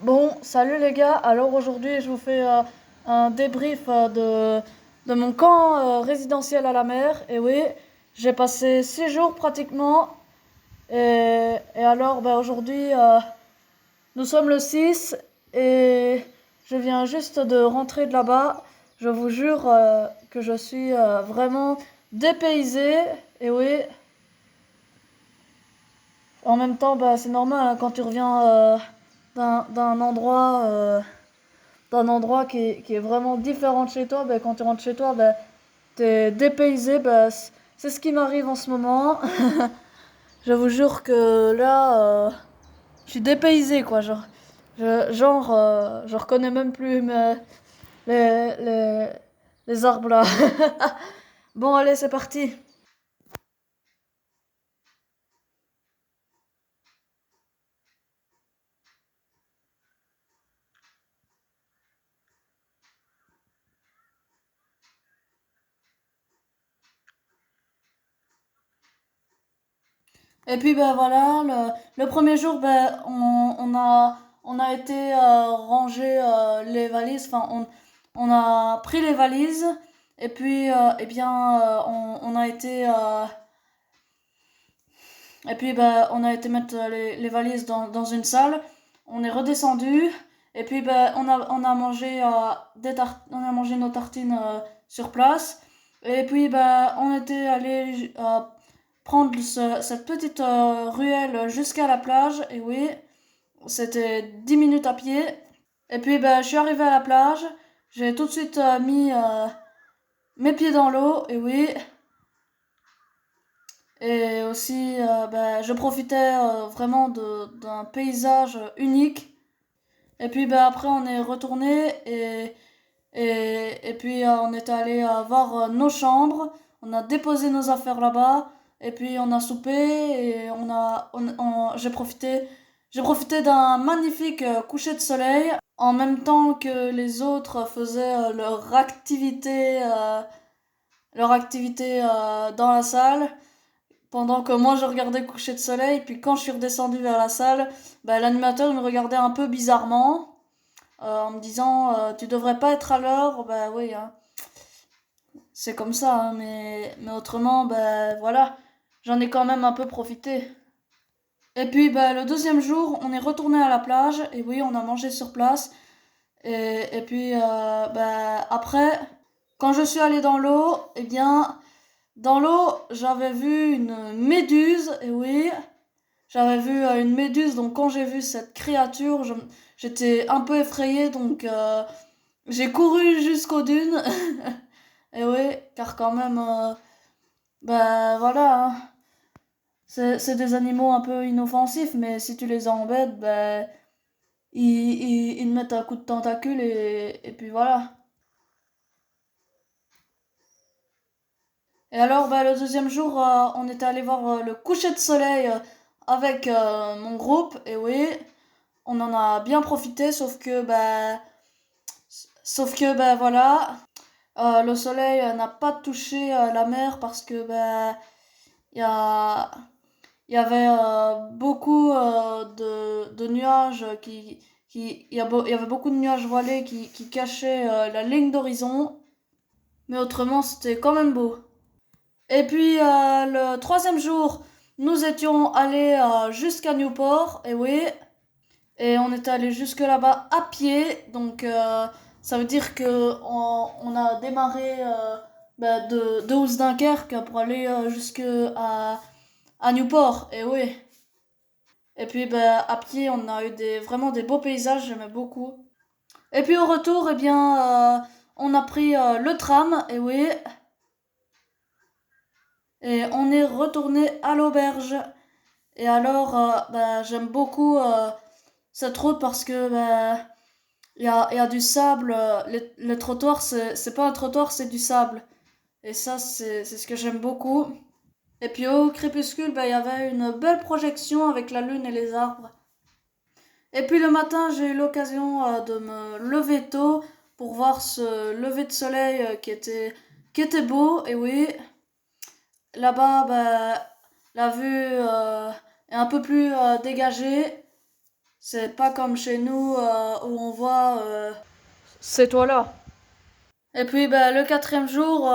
Bon, salut les gars. Alors aujourd'hui, je vous fais un débrief de mon camp résidentiel à la mer. Et oui, j'ai passé 6 jours pratiquement. Et alors, aujourd'hui, nous sommes le 6 et je viens juste de rentrer de là-bas. Je vous jure que je suis vraiment dépaysé. Et oui, en même temps, c'est normal hein, quand tu reviens d'un endroit. D'un endroit qui est vraiment différent de chez toi, quand tu rentres chez toi, t'es dépaysé. C'est ce qui m'arrive en ce moment. Je vous jure que là, je suis dépaysé, quoi. Je reconnais même plus les, les, les arbres là. Bon, allez, c'est parti. Et puis voilà, le premier jour, on a été ranger les valises, on a pris les valises, et puis on a été on a été mettre les valises dans une salle, on est redescendu, et puis on a mangé on a mangé nos tartines sur place, et puis on était allé prendre cette petite ruelle jusqu'à la plage, et oui, c'était 10 minutes à pied. Et puis je suis arrivé à la plage, j'ai tout de suite mis mes pieds dans l'eau, et oui, et aussi je profitais vraiment d'un paysage unique. Et puis après on est retourné et puis on est allé voir nos chambres, on a déposé nos affaires là-bas, et puis on a soupé et j'ai profité d'un magnifique coucher de soleil en même temps que les autres faisaient leur activité dans la salle. Pendant que moi je regardais le coucher de soleil, puis quand je suis redescendue vers la salle, l'animateur me regardait un peu bizarrement, en me disant tu devrais pas être à l'heure. Bah oui, hein, c'est comme ça, hein, mais autrement, voilà, j'en ai quand même un peu profité. Et puis le deuxième jour, on est retourné à la plage, et oui, on a mangé sur place. Et puis après, quand je suis allée dans l'eau, dans l'eau, j'avais vu une méduse, et oui, j'avais vu une méduse, donc quand j'ai vu cette créature, j'étais un peu effrayée, donc j'ai couru jusqu'aux dunes. Et oui, car quand même, voilà, hein, c'est des animaux un peu inoffensifs, mais si tu les embêtes, ils te mettent un coup de tentacule et puis voilà. Et alors, le deuxième jour, on était allé voir le coucher de soleil avec mon groupe, et oui, on en a bien profité, sauf que voilà, le soleil n'a pas touché la mer parce que il y a, il y avait beaucoup de nuages il y avait beaucoup de nuages voilés qui cachaient la ligne d'horizon, mais autrement c'était quand même beau. Et puis le troisième jour, nous étions allés jusqu'à Newport, et oui, et on est allé jusque là-bas à pied, donc ça veut dire que on a démarré de Dunkerque pour aller jusque à Newport, et oui. Et puis à pied, on a eu vraiment des beaux paysages, j'aimais beaucoup. Et puis au retour, on a pris le tram, et oui, et on est retourné à l'auberge. Et alors, j'aime beaucoup cette route parce que il y a du sable. Le trottoir, c'est pas un trottoir, c'est du sable. Et ça, c'est ce que j'aime beaucoup. Et puis au crépuscule, il y avait une belle projection avec la lune et les arbres. Et puis le matin, j'ai eu l'occasion de me lever tôt pour voir ce lever de soleil qui était beau. Et oui, là-bas, la vue est un peu plus dégagée. C'est pas comme chez nous où on voit ces toits-là. Et puis ben, le quatrième jour,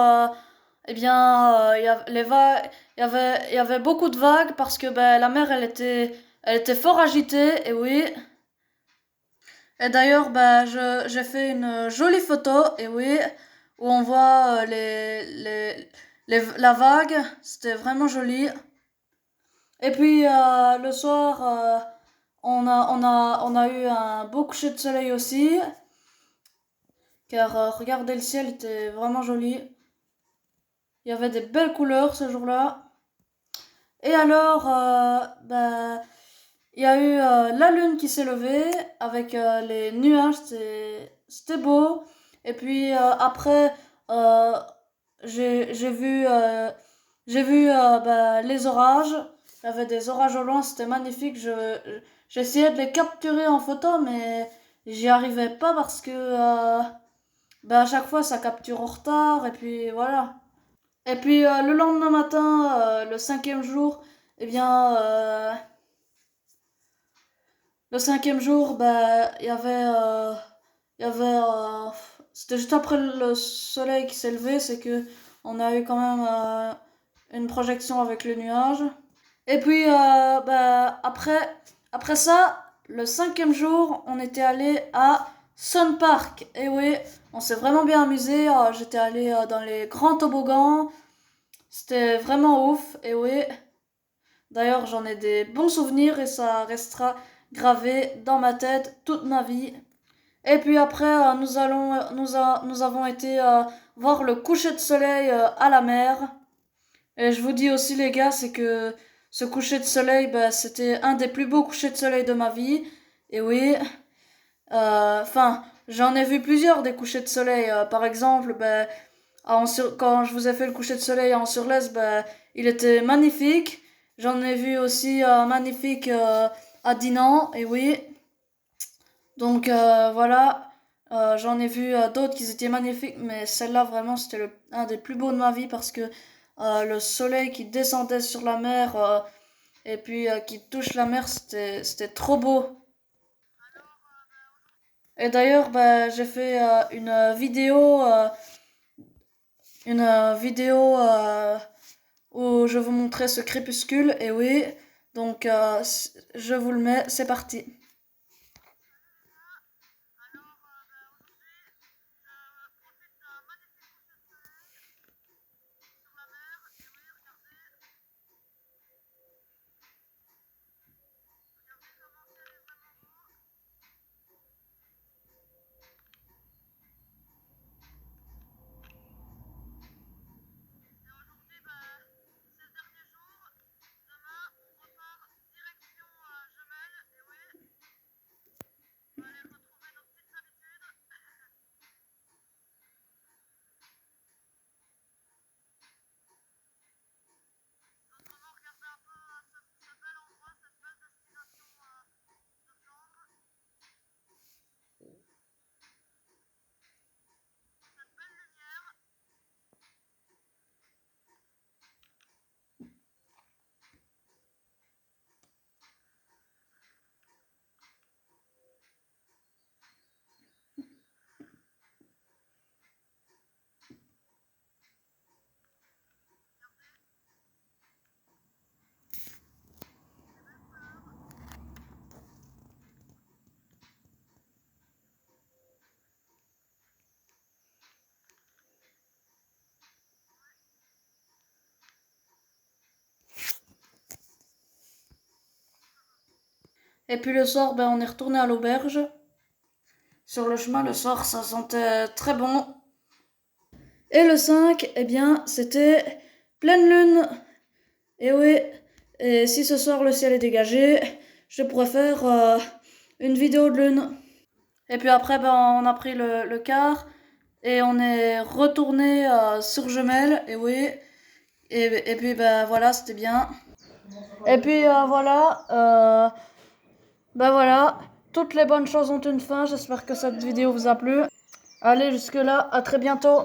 eh bien, il y avait beaucoup de vagues parce que ben, la mer, elle était fort agitée, et oui. Et d'ailleurs, ben, j'ai fait une jolie photo, et oui, où on voit la vague. C'était vraiment joli. Et puis le soir, on a eu un beau coucher de soleil aussi, car regardez, le ciel était vraiment joli. Il y avait des belles couleurs ce jour-là. Et alors, bah, il y a eu la lune qui s'est levée avec les nuages, c'était beau. Et puis après, euh, j'ai vu bah, les orages. Il y avait des orages au loin, c'était magnifique. J'essayais de les capturer en photo, mais j'y arrivais pas parce que bah, à chaque fois ça capture en retard. Et puis voilà. Et puis le lendemain matin, le cinquième jour, eh bien, le cinquième jour, bah, il y avait, c'était juste après le soleil qui s'est levé, c'est que on a eu quand même une projection avec les nuages. Et puis, bah, après ça, le cinquième jour, on était allé à Sun Park. Et oui, on s'est vraiment bien amusé. J'étais allé dans les grands toboggans. C'était vraiment ouf, et oui. D'ailleurs, j'en ai des bons souvenirs et ça restera gravé dans ma tête toute ma vie. Et puis après, nous avons été voir le coucher de soleil à la mer. Et je vous dis aussi, les gars, c'est que ce coucher de soleil, bah, c'était un des plus beaux couchers de soleil de ma vie. Et oui, enfin, j'en ai vu plusieurs des couchers de soleil. Par exemple, bah, quand je vous ai fait le coucher de soleil en Surlès, ben, il était magnifique. J'en ai vu aussi magnifique à Dinan, et oui. Donc voilà, j'en ai vu d'autres qui étaient magnifiques, mais celle-là vraiment c'était un des plus beaux de ma vie parce que le soleil qui descendait sur la mer et puis qui touche la mer, c'était trop beau. Et d'ailleurs, ben, j'ai fait une vidéo où je vous montrais ce crépuscule, et oui, donc je vous le mets, c'est parti. Et puis le soir, ben, on est retourné à l'auberge. Sur le chemin, le soir, ça sentait très bon. Et le 5, eh bien, c'était pleine lune. Et oui, et si ce soir le ciel est dégagé, je pourrais faire une vidéo de lune. Et puis après, ben, on a pris le car et on est retourné sur Jemelle, et oui. Et puis ben voilà, c'était bien. Et puis ben voilà, toutes les bonnes choses ont une fin. J'espère que cette vidéo vous a plu. Allez, jusque là, à très bientôt.